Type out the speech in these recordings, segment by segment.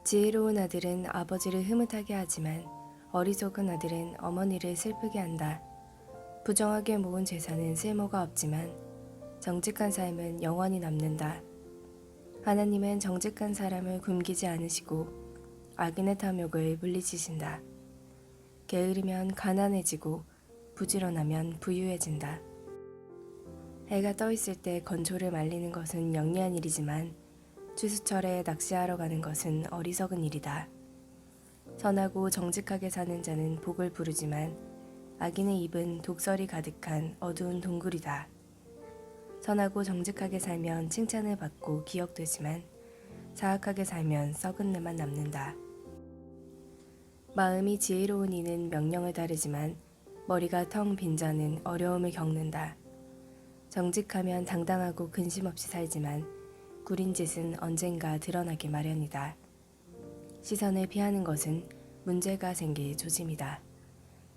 지혜로운 아들은 아버지를 흐뭇하게 하지만 어리석은 아들은 어머니를 슬프게 한다. 부정하게 모은 재산은 쓸모가 없지만 정직한 삶은 영원히 남는다. 하나님은 정직한 사람을 굶기지 않으시고 악인의 탐욕을 물리치신다. 게으르면 가난해지고 부지런하면 부유해진다. 해가 떠 있을 때 건초를 말리는 것은 영리한 일이지만 추수철에 낚시하러 가는 것은 어리석은 일이다. 선하고 정직하게 사는 자는 복을 부르지만 악인의 입은 독설이 가득한 어두운 동굴이다. 선하고 정직하게 살면 칭찬을 받고 기억되지만 사악하게 살면 썩은 내만 남는다. 마음이 지혜로운 이는 명령을 따르지만 머리가 텅 빈 자는 어려움을 겪는다. 정직하면 당당하고 근심 없이 살지만 구린 짓은 언젠가 드러나기 마련이다. 시선을 피하는 것은 문제가 생길 조짐이다.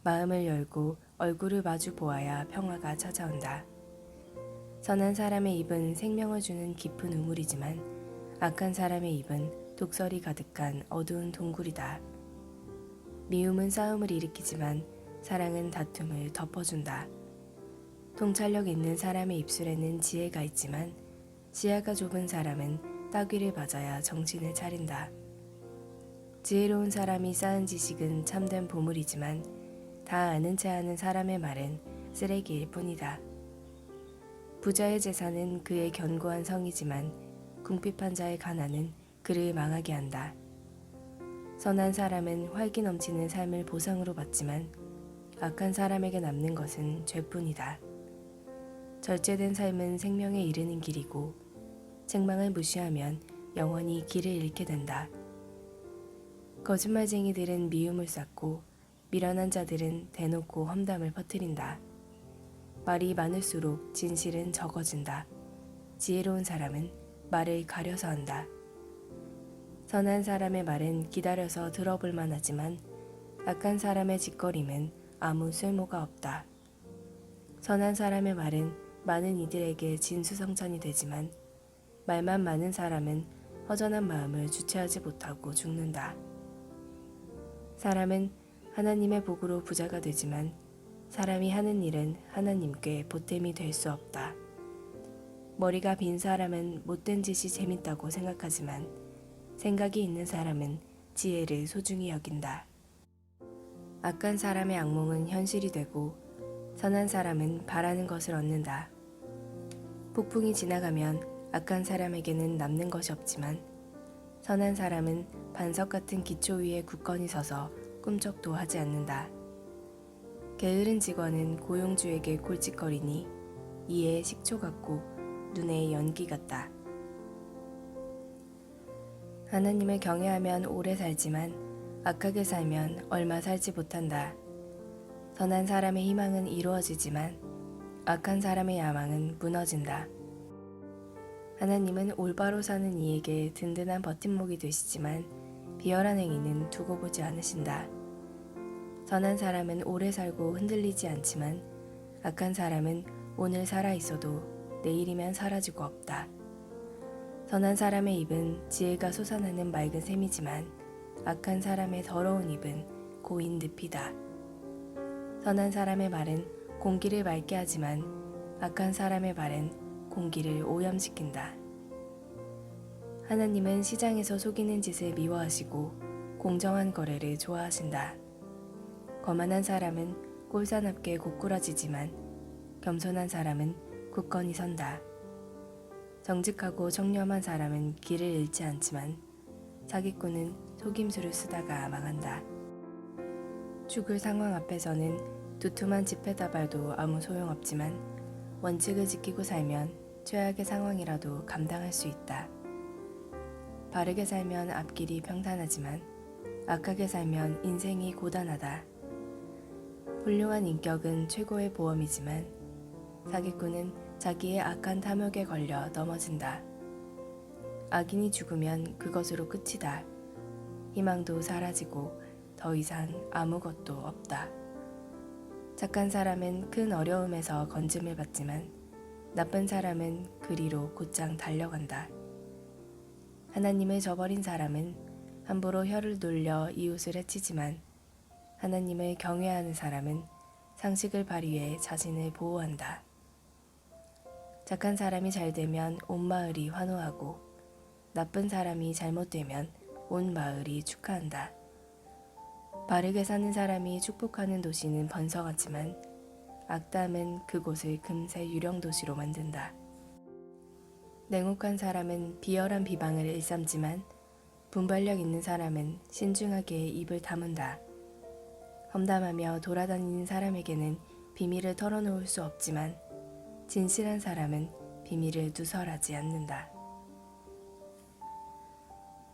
마음을 열고 얼굴을 마주 보아야 평화가 찾아온다. 선한 사람의 입은 생명을 주는 깊은 우물이지만 악한 사람의 입은 독설이 가득한 어두운 동굴이다. 미움은 싸움을 일으키지만 사랑은 다툼을 덮어준다. 통찰력 있는 사람의 입술에는 지혜가 있지만 시야가 좁은 사람은 따귀를 맞아야 정신을 차린다. 지혜로운 사람이 쌓은 지식은 참된 보물이지만 다 아는 체 하는 사람의 말은 쓰레기일 뿐이다. 부자의 재산은 그의 견고한 성이지만 궁핍한 자의 가난은 그를 망하게 한다. 선한 사람은 활기 넘치는 삶을 보상으로 받지만 악한 사람에게 남는 것은 죄뿐이다. 절제된 삶은 생명에 이르는 길이고 책망을 무시하면 영원히 길을 잃게 된다. 거짓말쟁이들은 미움을 쌓고 미련한 자들은 대놓고 험담을 퍼뜨린다. 말이 많을수록 진실은 적어진다. 지혜로운 사람은 말을 가려서 한다. 선한 사람의 말은 기다려서 들어볼 만하지만 악한 사람의 짓거림은 아무 쓸모가 없다. 선한 사람의 말은 많은 이들에게 진수성찬이 되지만 말만 많은 사람은 허전한 마음을 주체하지 못하고 죽는다. 사람은 하나님의 복으로 부자가 되지만 사람이 하는 일은 하나님께 보탬이 될 수 없다. 머리가 빈 사람은 못된 짓이 재밌다고 생각하지만 생각이 있는 사람은 지혜를 소중히 여긴다. 악한 사람의 악몽은 현실이 되고 선한 사람은 바라는 것을 얻는다. 폭풍이 지나가면 악한 사람에게는 남는 것이 없지만 선한 사람은 반석 같은 기초 위에 굳건히 서서 꿈쩍도 하지 않는다. 게으른 직원은 고용주에게 골칫거리니 이에 식초 같고 눈에 연기 같다. 하나님을 경외하면 오래 살지만 악하게 살면 얼마 살지 못한다. 선한 사람의 희망은 이루어지지만 악한 사람의 야망은 무너진다. 하나님은 올바로 사는 이에게 든든한 버팀목이 되시지만 비열한 행위는 두고 보지 않으신다. 선한 사람은 오래 살고 흔들리지 않지만 악한 사람은 오늘 살아있어도 내일이면 사라지고 없다. 선한 사람의 입은 지혜가 솟아나는 맑은 샘이지만 악한 사람의 더러운 입은 고인 늪이다. 선한 사람의 말은 공기를 맑게 하지만 악한 사람의 말은 공기를 오염시킨다. 하나님은 시장에서 속이는 짓을 미워하시고 공정한 거래를 좋아하신다. 거만한 사람은 꼴사납게 고꾸라지지만 겸손한 사람은 굳건히 선다. 정직하고 청렴한 사람은 길을 잃지 않지만 사기꾼은 속임수를 쓰다가 망한다. 죽을 상황 앞에서는 두툼한 지폐다발도 아무 소용없지만 원칙을 지키고 살면 최악의 상황이라도 감당할 수 있다. 바르게 살면 앞길이 평탄하지만 악하게 살면 인생이 고단하다. 훌륭한 인격은 최고의 보험이지만 사기꾼은 자기의 악한 탐욕에 걸려 넘어진다. 악인이 죽으면 그것으로 끝이다. 희망도 사라지고 더 이상 아무것도 없다. 착한 사람은 큰 어려움에서 건짐을 받지만 나쁜 사람은 그리로 곧장 달려간다. 하나님을 저버린 사람은 함부로 혀를 놀려 이웃을 해치지만 하나님을 경외하는 사람은 상식을 발휘해 자신을 보호한다. 착한 사람이 잘 되면 온 마을이 환호하고 나쁜 사람이 잘못되면 온 마을이 축하한다. 바르게 사는 사람이 축복하는 도시는 번성하지만 악담은 그곳을 금세 유령도시로 만든다. 냉혹한 사람은 비열한 비방을 일삼지만 분발력 있는 사람은 신중하게 입을 다문다. 험담하며 돌아다니는 사람에게는 비밀을 털어놓을 수 없지만 진실한 사람은 비밀을 누설하지 않는다.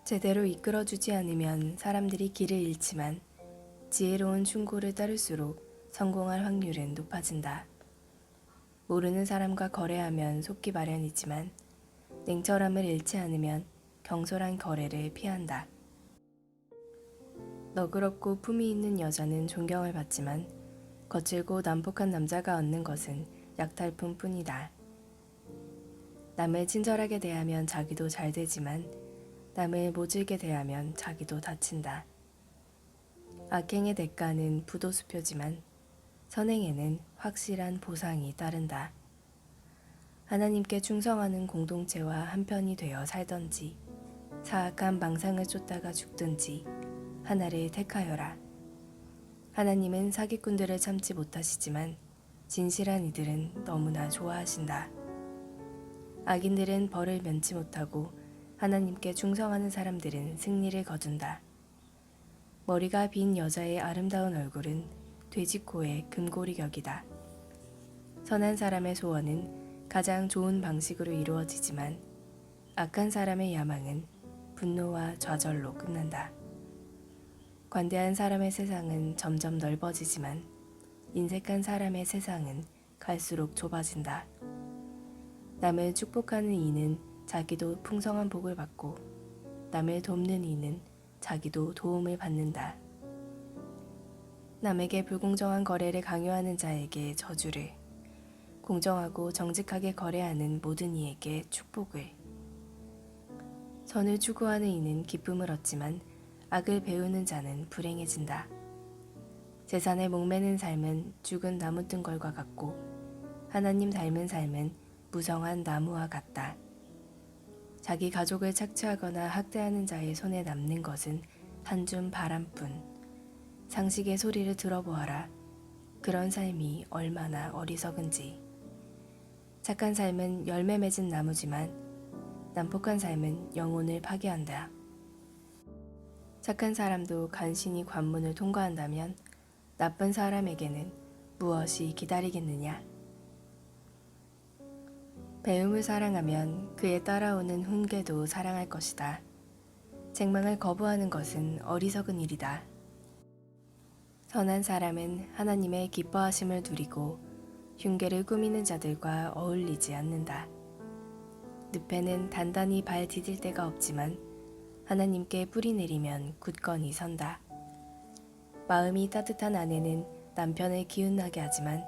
제대로 이끌어주지 않으면 사람들이 길을 잃지만 지혜로운 충고를 따를수록 성공할 확률은 높아진다. 모르는 사람과 거래하면 속기 마련이지만 냉철함을 잃지 않으면 경솔한 거래를 피한다. 너그럽고 품위 있는 여자는 존경을 받지만 거칠고 난폭한 남자가 얻는 것은 약탈품 뿐이다. 남을 친절하게 대하면 자기도 잘 되지만 남을 모질게 대하면 자기도 다친다. 악행의 대가는 부도수표지만 선행에는 확실한 보상이 따른다. 하나님께 충성하는 공동체와 한편이 되어 살던지 사악한 망상을 쫓다가 죽든지 하나를 택하여라. 하나님은 사기꾼들을 참지 못하시지만 진실한 이들은 너무나 좋아하신다. 악인들은 벌을 면치 못하고 하나님께 충성하는 사람들은 승리를 거둔다. 머리가 빈 여자의 아름다운 얼굴은 돼지코의 금고리 격이다. 선한 사람의 소원은 가장 좋은 방식으로 이루어지지만 악한 사람의 야망은 분노와 좌절로 끝난다. 관대한 사람의 세상은 점점 넓어지지만 인색한 사람의 세상은 갈수록 좁아진다. 남을 축복하는 이는 자기도 풍성한 복을 받고 남을 돕는 이는 자기도 도움을 받는다. 남에게 불공정한 거래를 강요하는 자에게 저주를, 공정하고 정직하게 거래하는 모든 이에게 축복을. 선을 추구하는 이는 기쁨을 얻지만 악을 배우는 자는 불행해진다. 재산에 목매는 삶은 죽은 나무뜬걸과 같고 하나님 닮은 삶은 무성한 나무와 같다. 자기 가족을 착취하거나 학대하는 자의 손에 남는 것은 한 줌 바람뿐. 상식의 소리를 들어보아라. 그런 삶이 얼마나 어리석은지. 착한 삶은 열매 맺은 나무지만 난폭한 삶은 영혼을 파괴한다. 착한 사람도 간신히 관문을 통과한다면 나쁜 사람에게는 무엇이 기다리겠느냐? 배움을 사랑하면 그에 따라오는 훈계도 사랑할 것이다. 책망을 거부하는 것은 어리석은 일이다. 선한 사람은 하나님의 기뻐하심을 누리고 흉계를 꾸미는 자들과 어울리지 않는다. 늪에는 단단히 발 디딜 데가 없지만 하나님께 뿌리 내리면 굳건히 선다. 마음이 따뜻한 아내는 남편을 기운나게 하지만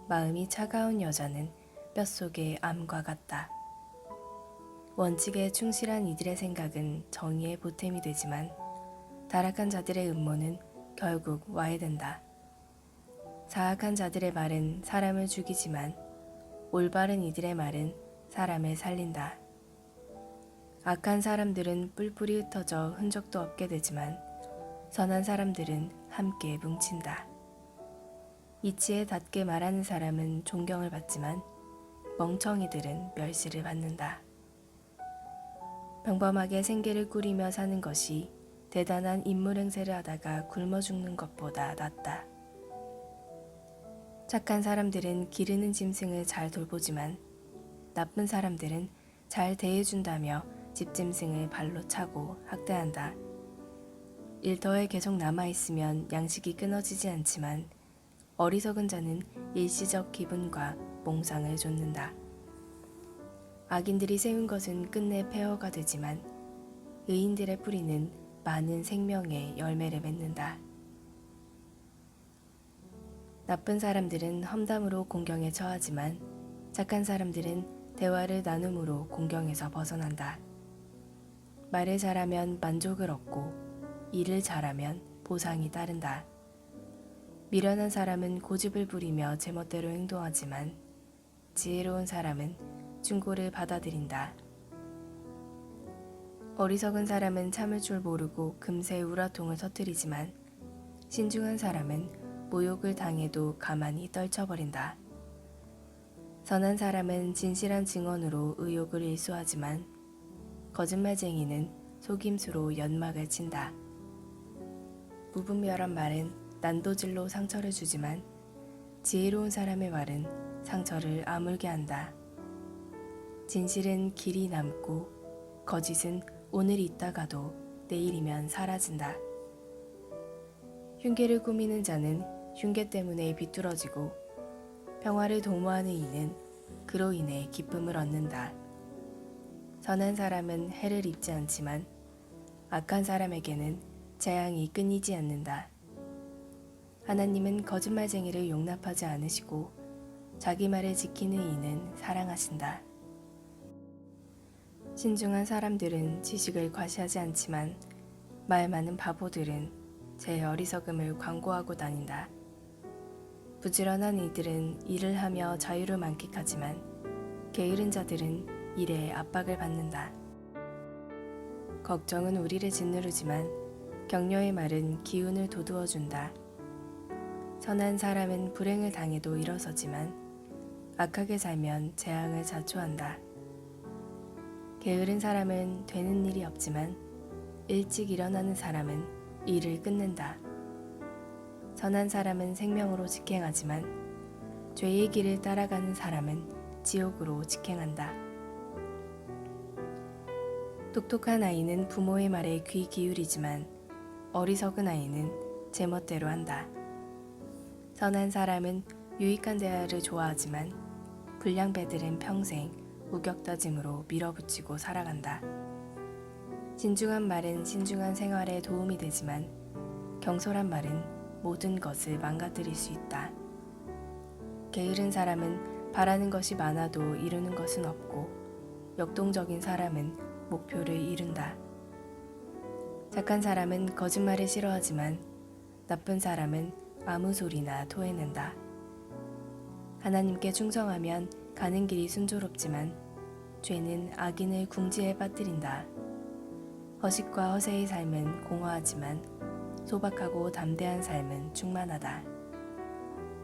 마음이 차가운 여자는 뼛속의 암과 같다. 원칙에 충실한 이들의 생각은 정의의 보탬이 되지만 타락한 자들의 음모는 결국 와해된다. 사악한 자들의 말은 사람을 죽이지만 올바른 이들의 말은 사람을 살린다. 악한 사람들은 뿔뿔이 흩어져 흔적도 없게 되지만 선한 사람들은 함께 뭉친다. 이치에 닿게 말하는 사람은 존경을 받지만 멍청이들은 멸시를 받는다. 평범하게 생계를 꾸리며 사는 것이 대단한 인물 행세를 하다가 굶어 죽는 것보다 낫다. 착한 사람들은 기르는 짐승을 잘 돌보지만 나쁜 사람들은 잘 대해준다며 집짐승을 발로 차고 학대한다. 일터에 계속 남아있으면 양식이 끊어지지 않지만 어리석은 자는 일시적 기분과 몽상을 좇는다. 악인들이 세운 것은 끝내 폐허가 되지만 의인들의 뿌리는 많은 생명의 열매를 맺는다. 나쁜 사람들은 험담으로 공경에 처하지만 착한 사람들은 대화를 나눔으로 공경에서 벗어난다. 말을 잘하면 만족을 얻고 일을 잘하면 보상이 따른다. 미련한 사람은 고집을 부리며 제멋대로 행동하지만 지혜로운 사람은 충고를 받아들인다. 어리석은 사람은 참을 줄 모르고 금세 우라통을 터뜨리지만 신중한 사람은 모욕을 당해도 가만히 떨쳐버린다. 선한 사람은 진실한 증언으로 의욕을 일소하지만 거짓말쟁이는 속임수로 연막을 친다. 무분별한 말은 난도질로 상처를 주지만 지혜로운 사람의 말은 상처를 아물게 한다. 진실은 길이 남고 거짓은 오늘 있다가도 내일이면 사라진다. 흉계를 꾸미는 자는 흉계 때문에 비뚤어지고 평화를 도모하는 이는 그로 인해 기쁨을 얻는다. 선한 사람은 해를 입지 않지만 악한 사람에게는 재앙이 끊이지 않는다. 하나님은 거짓말쟁이를 용납하지 않으시고 자기 말을 지키는 이는 사랑하신다. 신중한 사람들은 지식을 과시하지 않지만 말 많은 바보들은 제 어리석음을 광고하고 다닌다. 부지런한 이들은 일을 하며 자유를 만끽하지만 게으른 자들은 일에 압박을 받는다. 걱정은 우리를 짓누르지만 격려의 말은 기운을 돋우어준다. 선한 사람은 불행을 당해도 일어서지만 악하게 살면 재앙을 자초한다. 게으른 사람은 되는 일이 없지만 일찍 일어나는 사람은 일을 끊는다. 선한 사람은 생명으로 직행하지만 죄의 길을 따라가는 사람은 지옥으로 직행한다. 똑똑한 아이는 부모의 말에 귀 기울이지만 어리석은 아이는 제멋대로 한다. 선한 사람은 유익한 대화를 좋아하지만 불량배들은 평생 우격다짐으로 밀어붙이고 살아간다. 신중한 말은 신중한 생활에 도움이 되지만 경솔한 말은 모든 것을 망가뜨릴 수 있다. 게으른 사람은 바라는 것이 많아도 이루는 것은 없고 역동적인 사람은 목표를 이룬다. 착한 사람은 거짓말을 싫어하지만 나쁜 사람은 아무 소리나 토해낸다. 하나님께 충성하면 가는 길이 순조롭지만 죄는 악인을 궁지에 빠뜨린다. 허식과 허세의 삶은 공허하지만 소박하고 담대한 삶은 충만하다.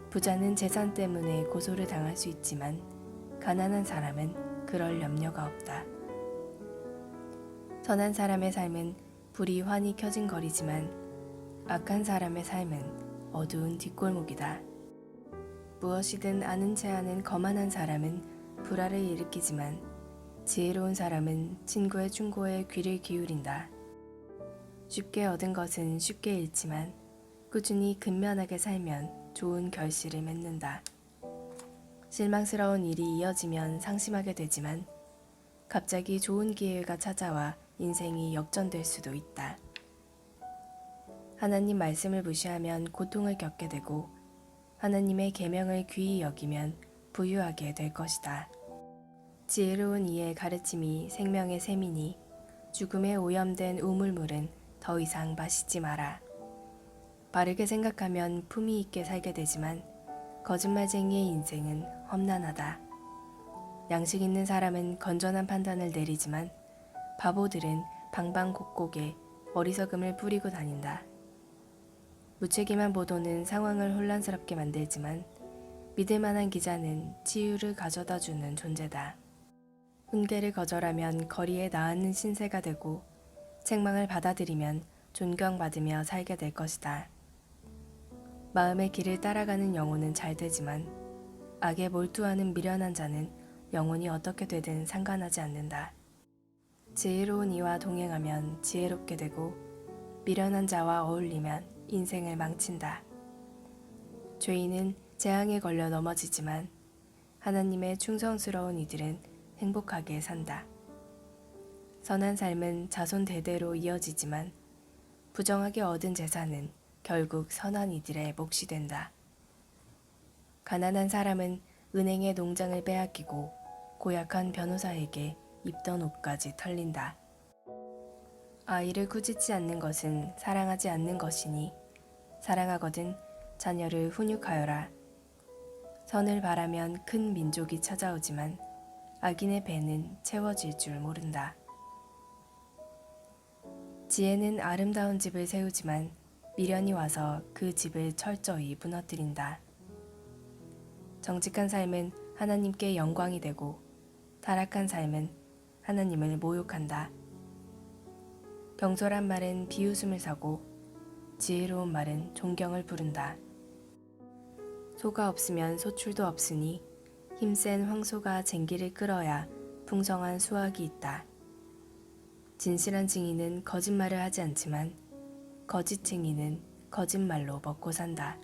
부자는 재산 때문에 고소를 당할 수 있지만 가난한 사람은 그럴 염려가 없다. 선한 사람의 삶은 불이 환히 켜진 거리지만 악한 사람의 삶은 어두운 뒷골목이다. 무엇이든 아는 체 하는 거만한 사람은 불화를 일으키지만 지혜로운 사람은 친구의 충고에 귀를 기울인다. 쉽게 얻은 것은 쉽게 잃지만 꾸준히 근면하게 살면 좋은 결실을 맺는다. 실망스러운 일이 이어지면 상심하게 되지만 갑자기 좋은 기회가 찾아와 인생이 역전될 수도 있다. 하나님 말씀을 무시하면 고통을 겪게 되고 하나님의 계명을 귀히 여기면 부유하게 될 것이다. 지혜로운 이의 가르침이 생명의 샘이니 죽음에 오염된 우물물은 더 이상 마시지 마라. 바르게 생각하면 품위 있게 살게 되지만 거짓말쟁이의 인생은 험난하다. 양식 있는 사람은 건전한 판단을 내리지만 바보들은 방방곡곡에 어리석음을 뿌리고 다닌다. 무책임한 보도는 상황을 혼란스럽게 만들지만 믿을 만한 기자는 치유를 가져다주는 존재다. 훈계를 거절하면 거리에 나앉는 신세가 되고 책망을 받아들이면 존경받으며 살게 될 것이다. 마음의 길을 따라가는 영혼은 잘 되지만 악에 몰두하는 미련한 자는 영혼이 어떻게 되든 상관하지 않는다. 지혜로운 이와 동행하면 지혜롭게 되고 미련한 자와 어울리면 인생을 망친다. 죄인은 재앙에 걸려 넘어지지만 하나님의 충성스러운 이들은 행복하게 산다. 선한 삶은 자손 대대로 이어지지만 부정하게 얻은 재산은 결국 선한 이들의 몫이 된다. 가난한 사람은 은행의 농장을 빼앗기고 고약한 변호사에게 입던 옷까지 털린다. 아이를 꾸짖지 않는 것은 사랑하지 않는 것이니 사랑하거든 자녀를 훈육하여라. 선을 바라면 큰 민족이 찾아오지만 악인의 배는 채워질 줄 모른다. 지혜는 아름다운 집을 세우지만 미련이 와서 그 집을 철저히 무너뜨린다. 정직한 삶은 하나님께 영광이 되고 타락한 삶은 하나님을 모욕한다. 경솔한 말은 비웃음을 사고 지혜로운 말은 존경을 부른다. 소가 없으면 소출도 없으니 힘센 황소가 쟁기를 끌어야 풍성한 수확이 있다. 진실한 증인은 거짓말을 하지 않지만 거짓 증인은 거짓말로 먹고 산다.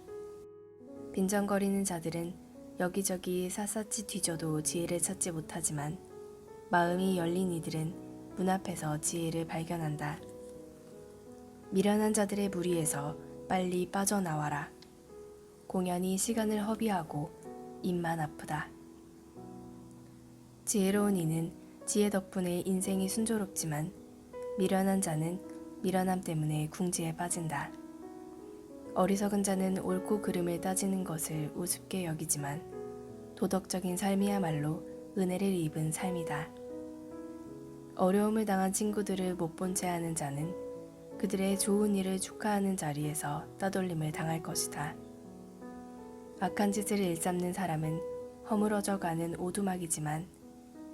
빈정거리는 자들은 여기저기 샅샅이 뒤져도 지혜를 찾지 못하지만 마음이 열린 이들은 문 앞에서 지혜를 발견한다. 미련한 자들의 무리에서 빨리 빠져나와라. 공연히 시간을 허비하고 입만 아프다. 지혜로운 이는 지혜 덕분에 인생이 순조롭지만 미련한 자는 미련함 때문에 궁지에 빠진다. 어리석은 자는 옳고 그름을 따지는 것을 우습게 여기지만 도덕적인 삶이야말로 은혜를 입은 삶이다. 어려움을 당한 친구들을 못 본 채 하는 자는 그들의 좋은 일을 축하하는 자리에서 따돌림을 당할 것이다. 악한 짓을 일삼는 사람은 허물어져 가는 오두막이지만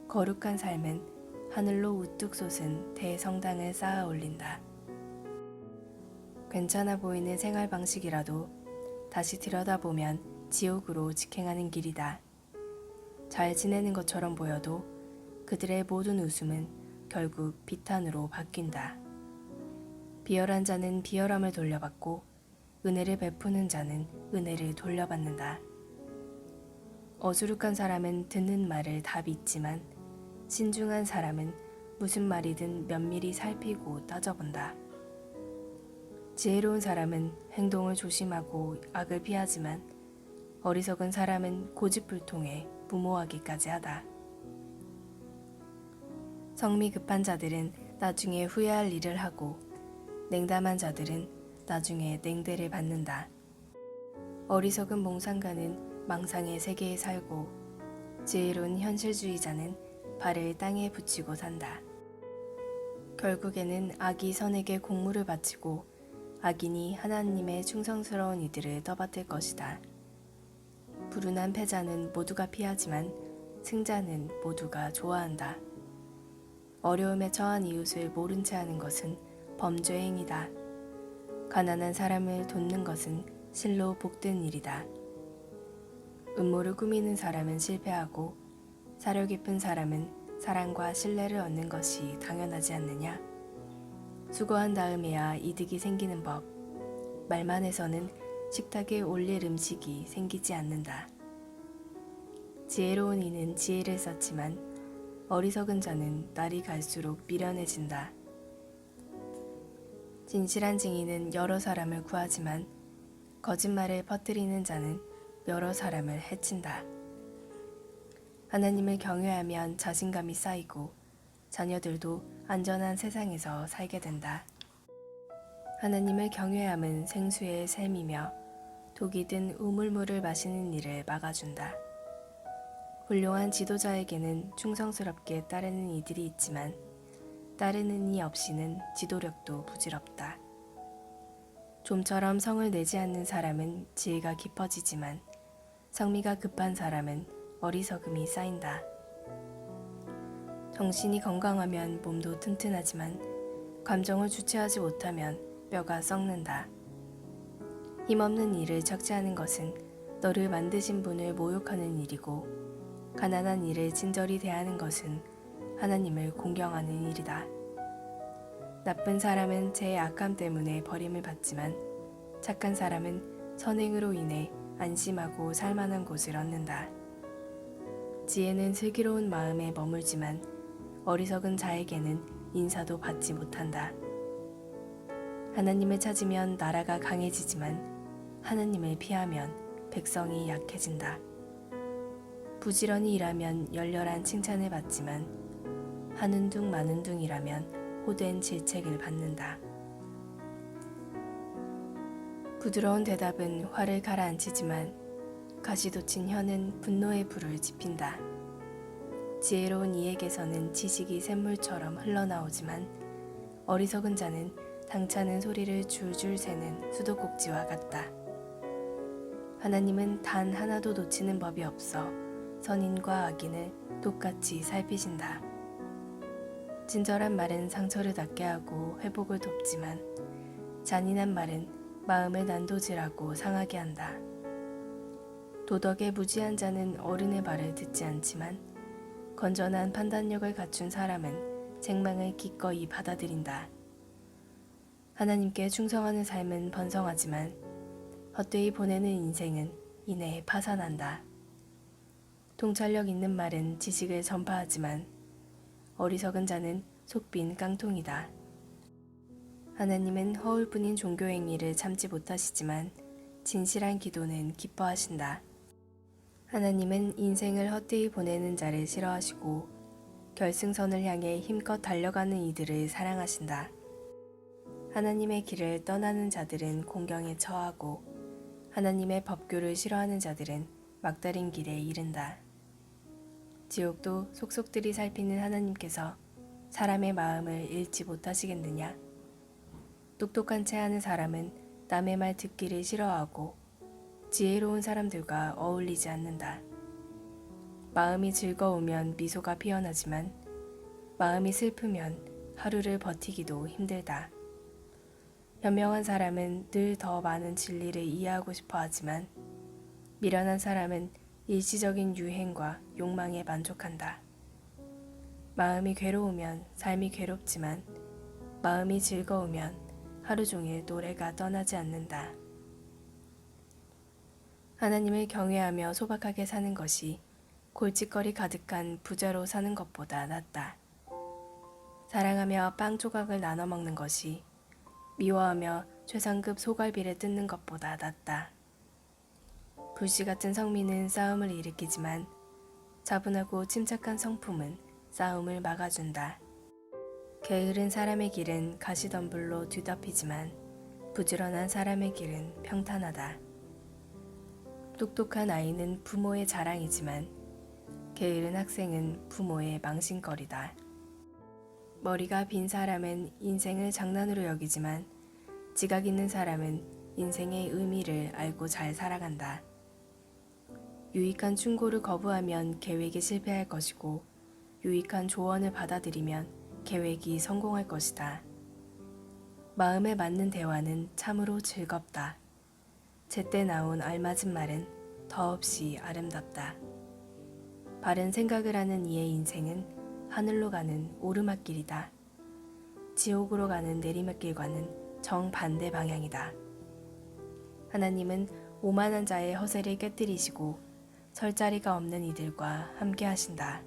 거룩한 삶은 하늘로 우뚝 솟은 대성당을 쌓아 올린다. 괜찮아 보이는 생활 방식이라도 다시 들여다보면 지옥으로 직행하는 길이다. 잘 지내는 것처럼 보여도 그들의 모든 웃음은 결국 비탄으로 바뀐다. 비열한 자는 비열함을 돌려받고 은혜를 베푸는 자는 은혜를 돌려받는다. 어수룩한 사람은 듣는 말을 다 믿지만 신중한 사람은 무슨 말이든 면밀히 살피고 따져본다. 지혜로운 사람은 행동을 조심하고 악을 피하지만 어리석은 사람은 고집불통에 무모하기까지 하다. 성미 급한 자들은 나중에 후회할 일을 하고 냉담한 자들은 나중에 냉대를 받는다. 어리석은 몽상가는 망상의 세계에 살고 지혜로운 현실주의자는 발을 땅에 붙이고 산다. 결국에는 악이 선에게 공물을 바치고 악인이 하나님의 충성스러운 이들을 떠받들 것이다. 불운한 패자는 모두가 피하지만 승자는 모두가 좋아한다. 어려움에 처한 이웃을 모른 채 하는 것은 범죄 행위다. 가난한 사람을 돕는 것은 실로 복된 일이다. 음모를 꾸미는 사람은 실패하고 사려 깊은 사람은 사랑과 신뢰를 얻는 것이 당연하지 않느냐? 수고한 다음에야 이득이 생기는 법. 말만 해서는 식탁에 올릴 음식이 생기지 않는다. 지혜로운 이는 지혜를 쌓지만 어리석은 자는 날이 갈수록 미련해진다. 진실한 증인은 여러 사람을 구하지만 거짓말을 퍼뜨리는 자는 여러 사람을 해친다. 하나님을 경외하면 자신감이 쌓이고 자녀들도 안전한 세상에서 살게 된다. 하나님을 경외함은 생수의 샘이며 독이 든 우물물을 마시는 일을 막아준다. 훌륭한 지도자에게는 충성스럽게 따르는 이들이 있지만 따르는 이 없이는 지도력도 부질없다. 좀처럼 성을 내지 않는 사람은 지혜가 깊어지지만 성미가 급한 사람은 어리석음이 쌓인다. 정신이 건강하면 몸도 튼튼하지만 감정을 주체하지 못하면 뼈가 썩는다. 힘없는 일을 적재하는 것은 너를 만드신 분을 모욕하는 일이고 가난한 일을 친절히 대하는 것은 하나님을 공경하는 일이다. 나쁜 사람은 제 악함 때문에 버림을 받지만 착한 사람은 선행으로 인해 안심하고 살만한 곳을 얻는다. 지혜는 슬기로운 마음에 머물지만 어리석은 자에게는 인사도 받지 못한다. 하나님을 찾으면 나라가 강해지지만 하나님을 피하면 백성이 약해진다. 부지런히 일하면 열렬한 칭찬을 받지만 하는 둥 마는 둥이라면 호된 질책을 받는다. 부드러운 대답은 화를 가라앉히지만 가시돋친 혀는 분노의 불을 지핀다. 지혜로운 이에게서는 지식이 샘물처럼 흘러나오지만 어리석은 자는 당차는 소리를 줄줄 새는 수도꼭지와 같다. 하나님은 단 하나도 놓치는 법이 없어 선인과 악인을 똑같이 살피신다. 친절한 말은 상처를 낫게 하고 회복을 돕지만 잔인한 말은 마음을 난도질하고 상하게 한다. 도덕에 무지한 자는 어른의 말을 듣지 않지만 건전한 판단력을 갖춘 사람은 책망을 기꺼이 받아들인다. 하나님께 충성하는 삶은 번성하지만 헛되이 보내는 인생은 이내 파산한다. 통찰력 있는 말은 지식을 전파하지만 어리석은 자는 속빈 깡통이다. 하나님은 허울뿐인 종교행위를 참지 못하시지만 진실한 기도는 기뻐하신다. 하나님은 인생을 헛되이 보내는 자를 싫어하시고 결승선을 향해 힘껏 달려가는 이들을 사랑하신다. 하나님의 길을 떠나는 자들은 공경에 처하고 하나님의 법규를 싫어하는 자들은 막다른 길에 이른다. 지옥도 속속들이 살피는 하나님께서 사람의 마음을 읽지 못하시겠느냐? 똑똑한 채 하는 사람은 남의 말 듣기를 싫어하고 지혜로운 사람들과 어울리지 않는다. 마음이 즐거우면 미소가 피어나지만 마음이 슬프면 하루를 버티기도 힘들다. 현명한 사람은 늘 더 많은 진리를 이해하고 싶어 하지만 미련한 사람은 일시적인 유행과 욕망에 만족한다. 마음이 괴로우면 삶이 괴롭지만 마음이 즐거우면 하루 종일 노래가 떠나지 않는다. 하나님을 경외하며 소박하게 사는 것이 골칫거리 가득한 부자로 사는 것보다 낫다. 사랑하며 빵 조각을 나눠 먹는 것이 미워하며 최상급 소갈비를 뜯는 것보다 낫다. 불씨 같은 성민은 싸움을 일으키지만 차분하고 침착한 성품은 싸움을 막아준다. 게으른 사람의 길은 가시덤불로 뒤덮이지만 부지런한 사람의 길은 평탄하다. 똑똑한 아이는 부모의 자랑이지만 게으른 학생은 부모의 망신거리다. 머리가 빈 사람은 인생을 장난으로 여기지만 지각 있는 사람은 인생의 의미를 알고 잘 살아간다. 유익한 충고를 거부하면 계획이 실패할 것이고 유익한 조언을 받아들이면 계획이 성공할 것이다. 마음에 맞는 대화는 참으로 즐겁다. 제때 나온 알맞은 말은 더없이 아름답다. 바른 생각을 하는 이의 인생은 하늘로 가는 오르막길이다. 지옥으로 가는 내리막길과는 정반대 방향이다. 하나님은 오만한 자의 허세를 깨뜨리시고 설 자리가 없는 이들과 함께 하신다.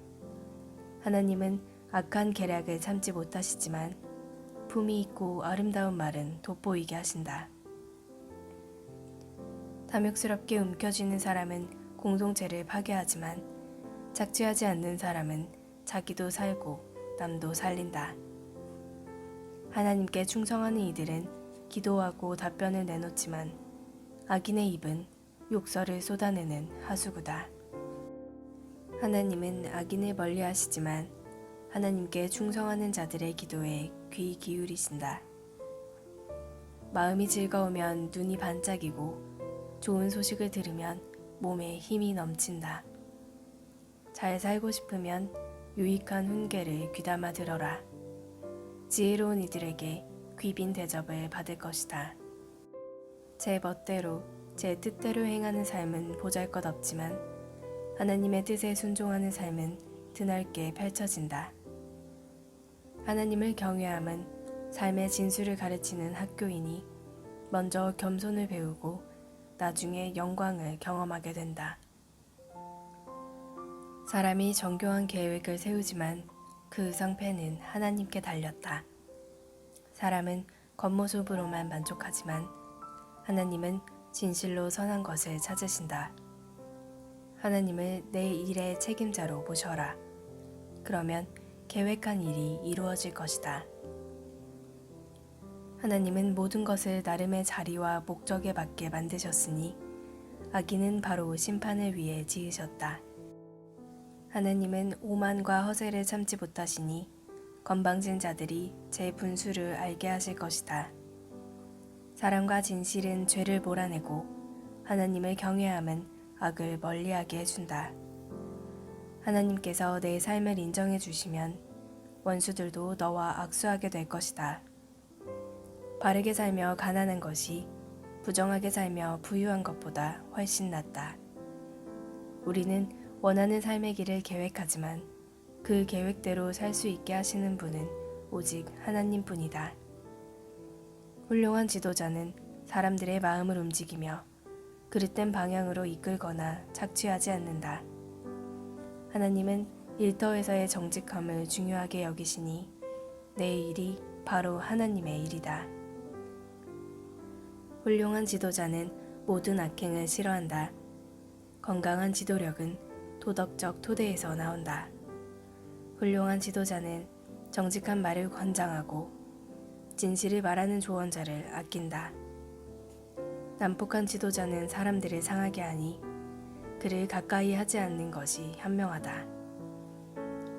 하나님은 악한 계략을 참지 못하시지만 품이 있고 아름다운 말은 돋보이게 하신다. 탐욕스럽게 움켜쥐는 사람은 공동체를 파괴하지만 착취하지 않는 사람은 자기도 살고 남도 살린다. 하나님께 충성하는 이들은 기도하고 답변을 내놓지만 악인의 입은 욕설을 쏟아내는 하수구다. 하나님은 악인을 멀리하시지만 하나님께 충성하는 자들의 기도에 귀 기울이신다. 마음이 즐거우면 눈이 반짝이고 좋은 소식을 들으면 몸에 힘이 넘친다. 잘 살고 싶으면 유익한 훈계를 귀담아 들어라. 지혜로운 이들에게 귀빈 대접을 받을 것이다. 제 멋대로 제 뜻대로 행하는 삶은 보잘것없지만 하나님의 뜻에 순종하는 삶은 드넓게 펼쳐진다. 하나님을 경외함은 삶의 진수를 가르치는 학교이니 먼저 겸손을 배우고 나중에 영광을 경험하게 된다. 사람이 정교한 계획을 세우지만 그 의상패는 하나님께 달렸다. 사람은 겉모습으로만 만족하지만 하나님은 진실로 선한 것을 찾으신다. 하나님을 내 일의 책임자로 모셔라. 그러면 계획한 일이 이루어질 것이다. 하나님은 모든 것을 나름의 자리와 목적에 맞게 만드셨으니 악인은 바로 심판을 위해 지으셨다. 하나님은 오만과 허세를 참지 못하시니 건방진 자들이 제 분수를 알게 하실 것이다. 사랑과 진실은 죄를 몰아내고 하나님을 경외함은 악을 멀리하게 해준다. 하나님께서 내 삶을 인정해 주시면 원수들도 너와 악수하게 될 것이다. 바르게 살며 가난한 것이 부정하게 살며 부유한 것보다 훨씬 낫다. 우리는 원하는 삶의 길을 계획하지만 그 계획대로 살 수 있게 하시는 분은 오직 하나님뿐이다. 훌륭한 지도자는 사람들의 마음을 움직이며 그릇된 방향으로 이끌거나 착취하지 않는다. 하나님은 일터에서의 정직함을 중요하게 여기시니 내 일이 바로 하나님의 일이다. 훌륭한 지도자는 모든 악행을 싫어한다. 건강한 지도력은 도덕적 토대에서 나온다. 훌륭한 지도자는 정직한 말을 권장하고 진실을 말하는 조언자를 아낀다. 난폭한 지도자는 사람들을 상하게 하니 그를 가까이 하지 않는 것이 현명하다.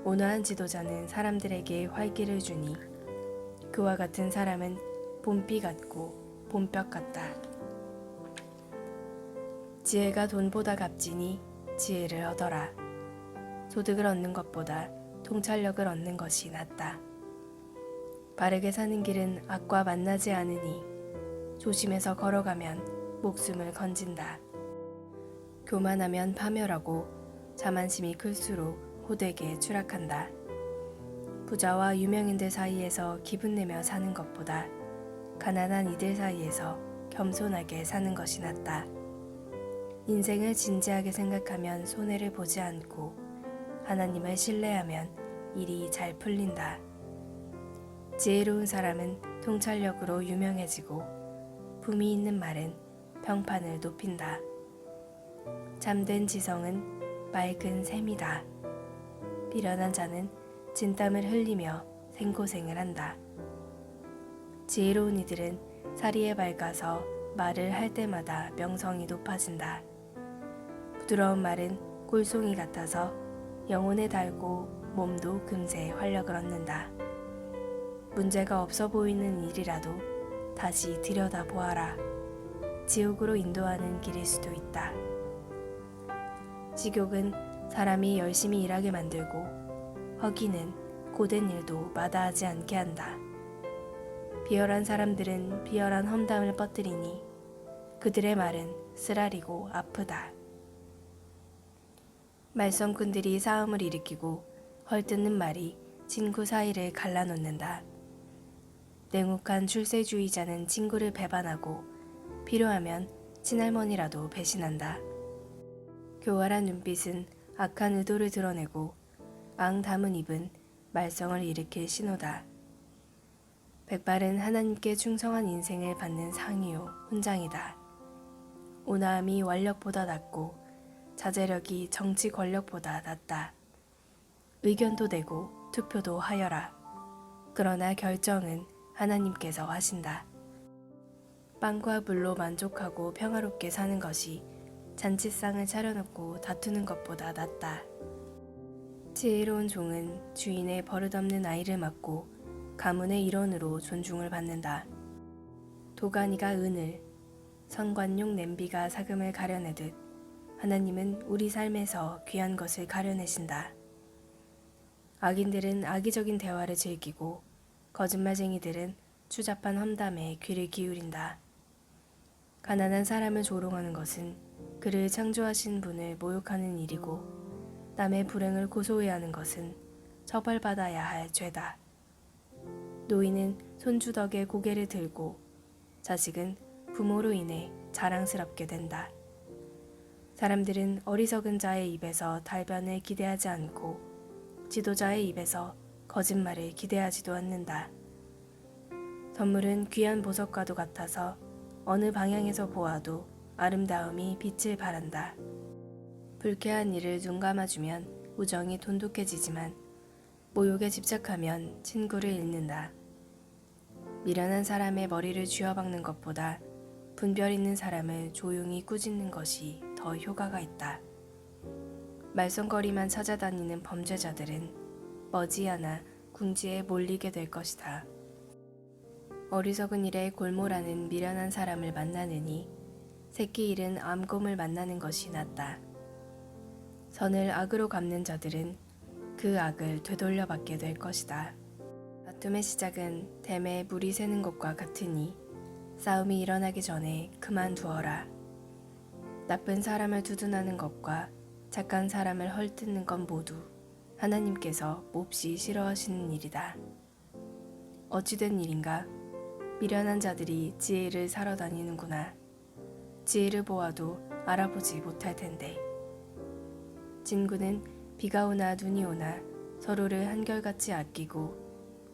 온화한 지도자는 사람들에게 활기를 주니 그와 같은 사람은 봄비 같고 봄볕 같다. 지혜가 돈보다 값지니 지혜를 얻어라. 소득을 얻는 것보다 통찰력을 얻는 것이 낫다. 바르게 사는 길은 악과 만나지 않으니 조심해서 걸어가면 목숨을 건진다. 교만하면 파멸하고 자만심이 클수록 호되게 추락한다. 부자와 유명인들 사이에서 기분 내며 사는 것보다 가난한 이들 사이에서 겸손하게 사는 것이 낫다. 인생을 진지하게 생각하면 손해를 보지 않고 하나님을 신뢰하면 일이 잘 풀린다. 지혜로운 사람은 통찰력으로 유명해지고 품위 있는 말은 평판을 높인다. 잠든 지성은 맑은 샘이다. 비련한 자는 진땀을 흘리며 생고생을 한다. 지혜로운 이들은 사리에 밝아서 말을 할 때마다 명성이 높아진다. 부드러운 말은 꿀송이 같아서 영혼에 닿고 몸도 금세 활력을 얻는다. 문제가 없어 보이는 일이라도 다시 들여다보아라. 지옥으로 인도하는 길일 수도 있다. 식욕은 사람이 열심히 일하게 만들고 허기는 고된 일도 마다하지 않게 한다. 비열한 사람들은 비열한 험담을 뻗들이니 그들의 말은 쓰라리고 아프다. 말썽꾼들이 싸움을 일으키고 헐뜯는 말이 친구 사이를 갈라놓는다. 냉혹한 출세주의자는 친구를 배반하고 필요하면 친할머니라도 배신한다. 교활한 눈빛은 악한 의도를 드러내고 앙 담은 입은 말썽을 일으킬 신호다. 백발은 하나님께 충성한 인생을 받는 상이요 훈장이다. 온화함이 완력보다 낫고 자제력이 정치 권력보다 낫다. 의견도 내고 투표도 하여라. 그러나 결정은 하나님께서 하신다. 빵과 물로 만족하고 평화롭게 사는 것이 잔치상을 차려놓고 다투는 것보다 낫다. 지혜로운 종은 주인의 버릇없는 아이를 맡고 가문의 일원으로 존중을 받는다. 도가니가 은을, 선관용 냄비가 사금을 가려내듯 하나님은 우리 삶에서 귀한 것을 가려내신다. 악인들은 악의적인 대화를 즐기고 거짓말쟁이들은 추잡한 험담에 귀를 기울인다. 가난한 사람을 조롱하는 것은 그를 창조하신 분을 모욕하는 일이고 남의 불행을 고소해하는 것은 처벌받아야 할 죄다. 노인은 손주덕에 고개를 들고 자식은 부모로 인해 자랑스럽게 된다. 사람들은 어리석은 자의 입에서 달변을 기대하지 않고 지도자의 입에서 거짓말을 기대하지도 않는다. 선물은 귀한 보석과도 같아서 어느 방향에서 보아도 아름다움이 빛을 발한다. 불쾌한 일을 눈 감아주면 우정이 돈독해지지만 모욕에 집착하면 친구를 잃는다. 미련한 사람의 머리를 쥐어박는 것보다 분별 있는 사람을 조용히 꾸짖는 것이 더 효과가 있다. 말썽거리만 찾아다니는 범죄자들은 머지않아 궁지에 몰리게 될 것이다. 어리석은 일에 골몰하는 미련한 사람을 만나느니 새끼 잃은 암곰을 만나는 것이 낫다. 선을 악으로 갚는 자들은 그 악을 되돌려받게 될 것이다. 다툼의 시작은 댐에 물이 새는 것과 같으니 싸움이 일어나기 전에 그만두어라. 나쁜 사람을 두둔하는 것과 착한 사람을 헐뜯는 것 모두 하나님께서 몹시 싫어하시는 일이다. 어찌된 일인가? 미련한 자들이 지혜를 사러 다니는구나. 지혜를 보아도 알아보지 못할 텐데. 친구는 비가 오나 눈이 오나 서로를 한결같이 아끼고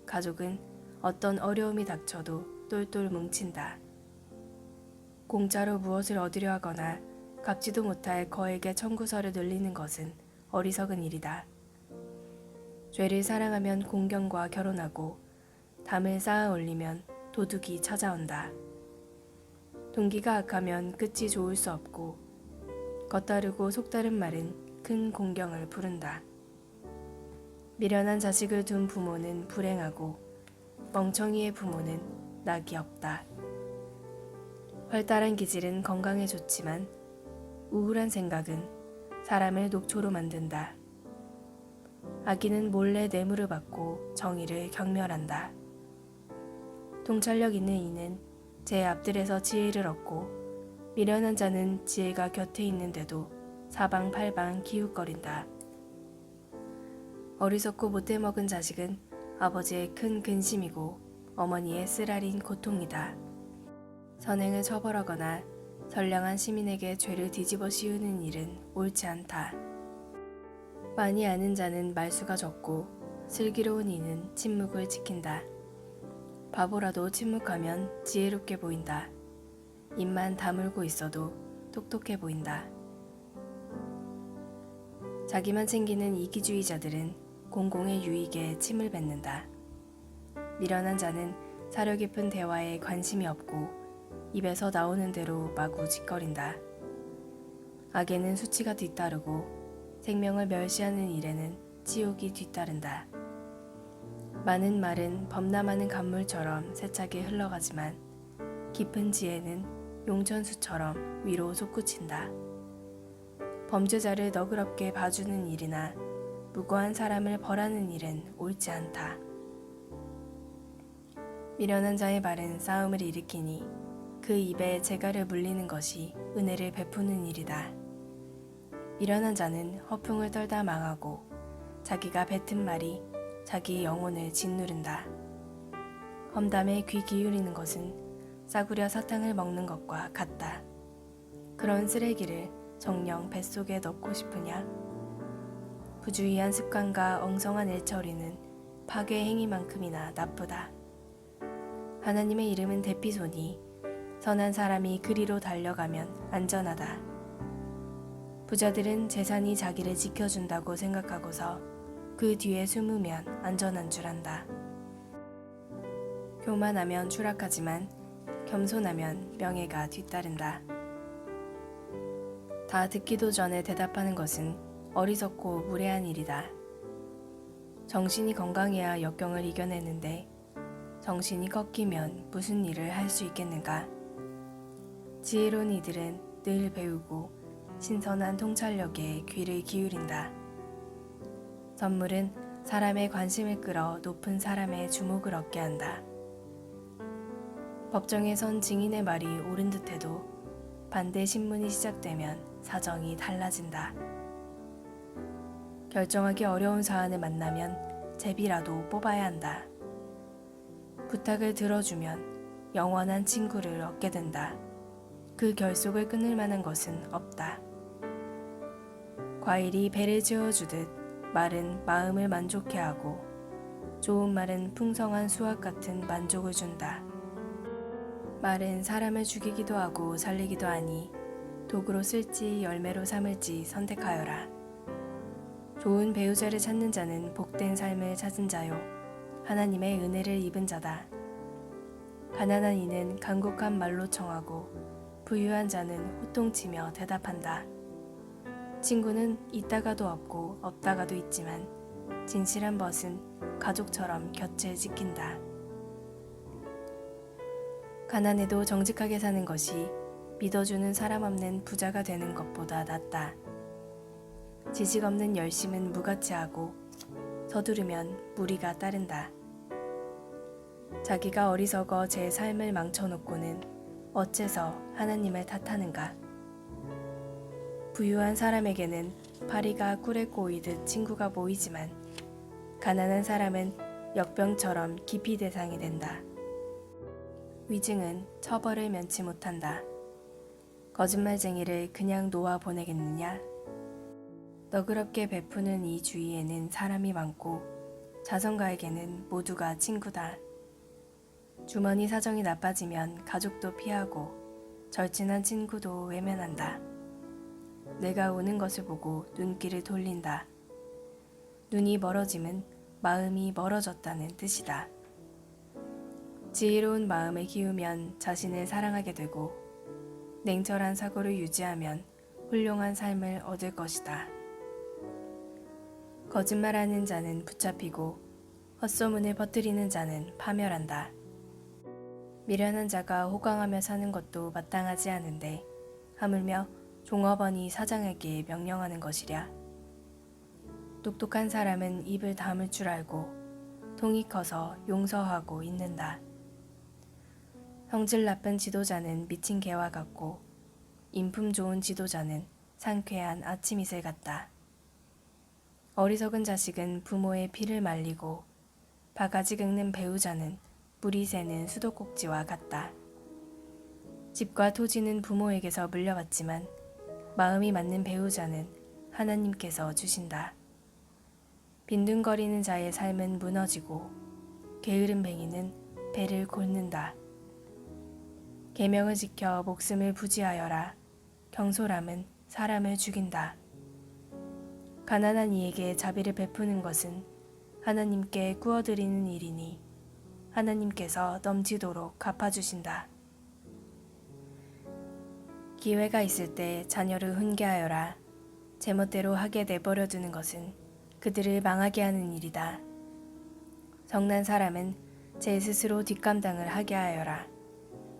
가족은 어떤 어려움이 닥쳐도 똘똘 뭉친다. 공짜로 무엇을 얻으려 하거나 갚지도 못할 거액의 청구서를 늘리는 것은 어리석은 일이다. 죄를 사랑하면 공경과 결혼하고 담을 쌓아 올리면 도둑이 찾아온다. 동기가 악하면 끝이 좋을 수 없고 겉다르고 속다른 말은 큰 공경을 부른다. 미련한 자식을 둔 부모는 불행하고 멍청이의 부모는 낙이 없다. 활달한 기질은 건강에 좋지만 우울한 생각은 사람을 녹초로 만든다. 악인은 몰래 뇌물을 받고 정의를 경멸한다. 통찰력 있는 이는 제 앞들에서 지혜를 얻고 미련한 자는 지혜가 곁에 있는데도 사방팔방 기웃거린다. 어리석고 못돼 먹은 자식은 아버지의 큰 근심이고 어머니의 쓰라린 고통이다. 선행을 처벌하거나 선량한 시민에게 죄를 뒤집어 씌우는 일은 옳지 않다. 많이 아는 자는 말수가 적고 슬기로운 이는 침묵을 지킨다. 바보라도 침묵하면 지혜롭게 보인다. 입만 다물고 있어도 똑똑해 보인다. 자기만 챙기는 이기주의자들은 공공의 유익에 침을 뱉는다. 미련한 자는 사려 깊은 대화에 관심이 없고 입에서 나오는 대로 마구 짓거린다. 악에는 수치가 뒤따르고 생명을 멸시하는 일에는 지옥이 뒤따른다. 많은 말은 범람하는 강물처럼 세차게 흘러가지만 깊은 지혜는 용천수처럼 위로 솟구친다. 범죄자를 너그럽게 봐주는 일이나 무고한 사람을 벌하는 일은 옳지 않다. 미련한 자의 말은 싸움을 일으키니 그 입에 재갈을 물리는 것이 은혜를 베푸는 일이다. 미련한 자는 허풍을 떨다 망하고 자기가 뱉은 말이 자기 영혼을 짓누른다. 험담에 귀 기울이는 것은 싸구려 사탕을 먹는 것과 같다. 그런 쓰레기를 정녕 뱃속에 넣고 싶으냐? 부주의한 습관과 엉성한 일처리는 파괴 행위만큼이나 나쁘다. 하나님의 이름은 대피소니 선한 사람이 그리로 달려가면 안전하다. 부자들은 재산이 자기를 지켜준다고 생각하고서 그 뒤에 숨으면 안전한 줄 안다. 교만하면 추락하지만 겸손하면 명예가 뒤따른다. 다 듣기도 전에 대답하는 것은 어리석고 무례한 일이다. 정신이 건강해야 역경을 이겨내는데 정신이 꺾이면 무슨 일을 할 수 있겠는가? 지혜로운 이들은 늘 배우고 신선한 통찰력에 귀를 기울인다. 선물은 사람의 관심을 끌어 높은 사람의 주목을 얻게 한다. 법정에 선 증인의 말이 옳은 듯해도 반대 신문이 시작되면 사정이 달라진다. 결정하기 어려운 사안을 만나면 제비라도 뽑아야 한다. 부탁을 들어주면 영원한 친구를 얻게 된다. 그 결속을 끊을 만한 것은 없다. 과일이 배를 채워주듯 말은 마음을 만족해 하고 좋은 말은 풍성한 수확 같은 만족을 준다. 말은 사람을 죽이기도 하고 살리기도 하니 도구로 쓸지 열매로 삼을지 선택하여라. 좋은 배우자를 찾는 자는 복된 삶을 찾은 자요 하나님의 은혜를 입은 자다. 가난한 이는 간곡한 말로 청하고 부유한 자는 호통치며 대답한다. 친구는 있다가도 없고 없다가도 있지만 진실한 벗은 가족처럼 곁을 지킨다. 가난해도 정직하게 사는 것이 믿어주는 사람 없는 부자가 되는 것보다 낫다. 지식 없는 열심은 무가치하고 서두르면 무리가 따른다. 자기가 어리석어 제 삶을 망쳐놓고는 어째서 하나님을 탓하는가? 부유한 사람에게는 파리가 꿀에 꼬이듯 친구가 모이지만 가난한 사람은 역병처럼 기피 대상이 된다. 위증은 처벌을 면치 못한다. 거짓말쟁이를 그냥 놓아 보내겠느냐? 너그럽게 베푸는 이 주위에는 사람이 많고 자선가에게는 모두가 친구다. 주머니 사정이 나빠지면 가족도 피하고 절친한 친구도 외면한다. 내가 오는 것을 보고 눈길을 돌린다. 눈이 멀어짐은 마음이 멀어졌다는 뜻이다. 지혜로운 마음을 키우면 자신을 사랑하게 되고 냉철한 사고를 유지하면 훌륭한 삶을 얻을 것이다. 거짓말하는 자는 붙잡히고 헛소문을 퍼뜨리는 자는 파멸한다. 미련한 자가 호강하며 사는 것도 마땅하지 않은데 하물며 종업원이 사장에게 명령하는 것이랴. 똑똑한 사람은 입을 다물 줄 알고 통이 커서 용서하고 있는다. 성질 나쁜 지도자는 미친 개와 같고 인품 좋은 지도자는 상쾌한 아침이슬 같다. 어리석은 자식은 부모의 피를 말리고 바가지 긁는 배우자는 물이 새는 수도꼭지와 같다. 집과 토지는 부모에게서 물려받지만 마음이 맞는 배우자는 하나님께서 주신다. 빈둥거리는 자의 삶은 무너지고 게으른 뱅이는 배를 곪는다. 계명을 지켜 목숨을 부지하여라. 경솔함은 사람을 죽인다. 가난한 이에게 자비를 베푸는 것은 하나님께 구워드리는 일이니 하나님께서 넘치도록 갚아주신다. 기회가 있을 때 자녀를 훈계하여라. 제멋대로 하게 내버려 두는 것은 그들을 망하게 하는 일이다. 성난 사람은 제 스스로 뒷감당을 하게 하여라.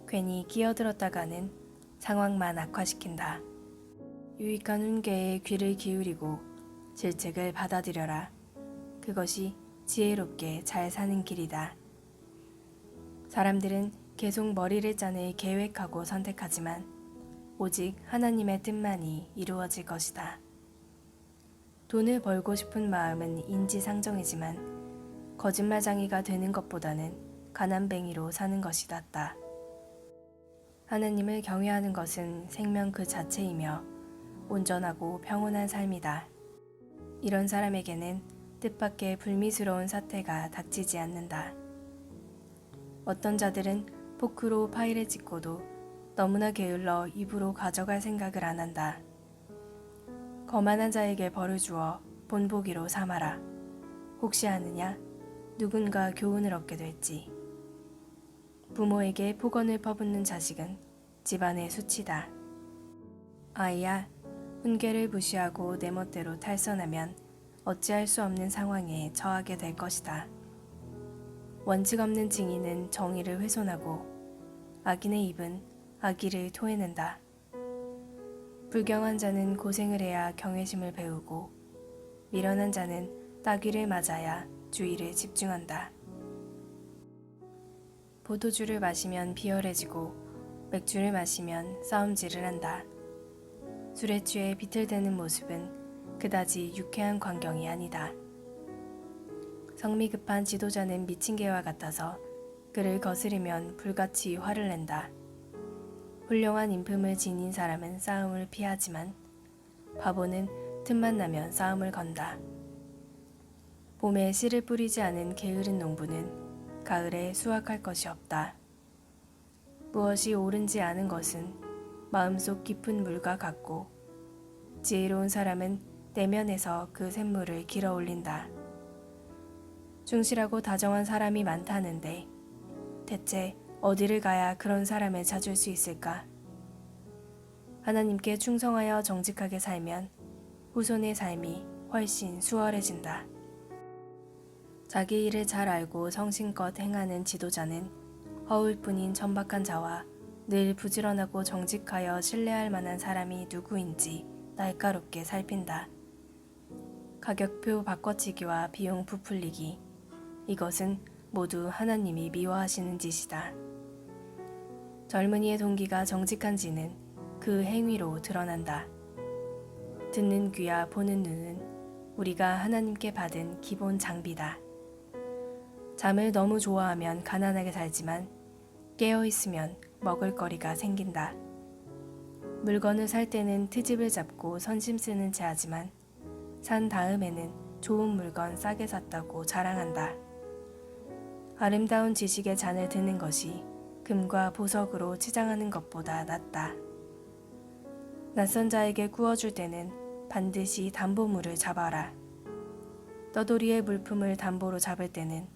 괜히 끼어들었다가는 상황만 악화시킨다. 유익한 훈계에 귀를 기울이고 질책을 받아들여라. 그것이 지혜롭게 잘 사는 길이다. 사람들은 계속 머리를 짜내 계획하고 선택하지만 오직 하나님의 뜻만이 이루어질 것이다. 돈을 벌고 싶은 마음은 인지상정이지만 거짓말쟁이가 되는 것보다는 가난뱅이로 사는 것이 낫다. 하나님을 경외하는 것은 생명 그 자체이며 온전하고 평온한 삶이다. 이런 사람에게는 뜻밖의 불미스러운 사태가 닥치지 않는다. 어떤 자들은 포크로 파이를 찍고도 너무나 게을러 입으로 가져갈 생각을 안 한다. 거만한 자에게 벌을 주어 본보기로 삼아라. 혹시 아느냐? 누군가 교훈을 얻게 될지. 부모에게 폭언을 퍼붓는 자식은 집안의 수치다. 아이야, 훈계를 무시하고 내 멋대로 탈선하면 어찌할 수 없는 상황에 처하게 될 것이다. 원칙 없는 증인은 정의를 훼손하고 악인의 입은 악의를 토해낸다. 불경한 자는 고생을 해야 경외심을 배우고 미련한 자는 따귀를 맞아야 주의를 집중한다. 포도주를 마시면 비열해지고 맥주를 마시면 싸움질을 한다. 술에 취해 비틀대는 모습은 그다지 유쾌한 광경이 아니다. 성미 급한 지도자는 미친 개와 같아서 그를 거스르면 불같이 화를 낸다. 훌륭한 인품을 지닌 사람은 싸움을 피하지만 바보는 틈만 나면 싸움을 건다. 봄에 씨를 뿌리지 않은 게으른 농부는 가을에 수확할 것이 없다. 무엇이 옳은지 아는 것은 마음속 깊은 물과 같고 지혜로운 사람은 내면에서 그 샘물을 길어 올린다. 충실하고 다정한 사람이 많다는데 대체 어디를 가야 그런 사람을 찾을 수 있을까? 하나님께 충성하여 정직하게 살면 후손의 삶이 훨씬 수월해진다. 자기 일을 잘 알고 성심껏 행하는 지도자는 허울 뿐인 천박한 자와 늘 부지런하고 정직하여 신뢰할 만한 사람이 누구인지 날카롭게 살핀다. 가격표 바꿔치기와 비용 부풀리기, 이것은 모두 하나님이 미워하시는 짓이다. 젊은이의 동기가 정직한지는 그 행위로 드러난다. 듣는 귀와 보는 눈은 우리가 하나님께 받은 기본 장비다. 잠을 너무 좋아하면 가난하게 살지만 깨어있으면 먹을거리가 생긴다. 물건을 살 때는 트집을 잡고 선심 쓰는 체 하지만 산 다음에는 좋은 물건 싸게 샀다고 자랑한다. 아름다운 지식의 잔을 드는 것이 금과 보석으로 치장하는 것보다 낫다. 낯선 자에게 구워줄 때는 반드시 담보물을 잡아라. 떠돌이의 물품을 담보로 잡을 때는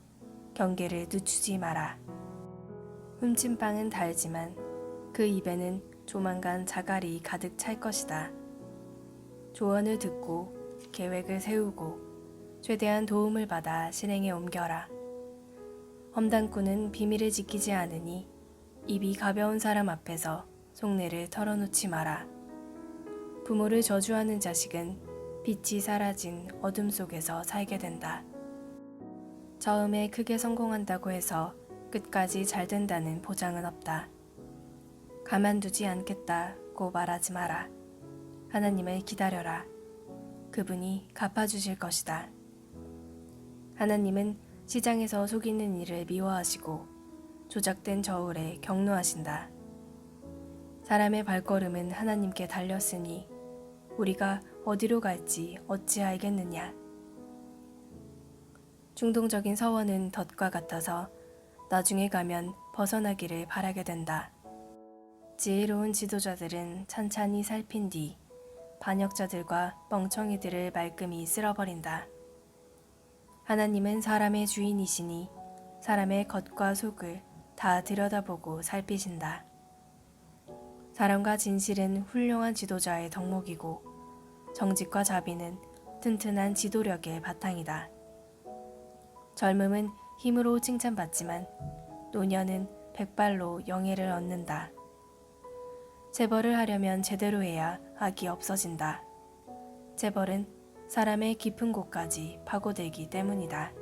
경계를 늦추지 마라. 훔친 빵은 달지만 그 입에는 조만간 자갈이 가득 찰 것이다. 조언을 듣고 계획을 세우고 최대한 도움을 받아 실행에 옮겨라. 험담꾼은 비밀을 지키지 않으니 입이 가벼운 사람 앞에서 속내를 털어놓지 마라. 부모를 저주하는 자식은 빛이 사라진 어둠 속에서 살게 된다. 처음에 크게 성공한다고 해서 끝까지 잘 된다는 보장은 없다. 가만두지 않겠다고 말하지 마라. 하나님을 기다려라. 그분이 갚아주실 것이다. 하나님은 시장에서 속이는 일을 미워하시고 조작된 저울에 경노하신다. 사람의 발걸음은 하나님께 달렸으니 우리가 어디로 갈지 어찌 알겠느냐. 충동적인 서원은 덫과 같아서 나중에 가면 벗어나기를 바라게 된다. 지혜로운 지도자들은 찬찬히 살핀 뒤 반역자들과 멍청이들을 말끔히 쓸어버린다. 하나님은 사람의 주인이시니 사람의 겉과 속을 다 들여다보고 살피신다. 사랑과 진실은 훌륭한 지도자의 덕목이고 정직과 자비는 튼튼한 지도력의 바탕이다. 젊음은 힘으로 칭찬받지만 노년은 백발로 영예를 얻는다. 재벌을 하려면 제대로 해야 악이 없어진다. 재벌은 사람의 깊은 곳까지 파고들기 때문이다.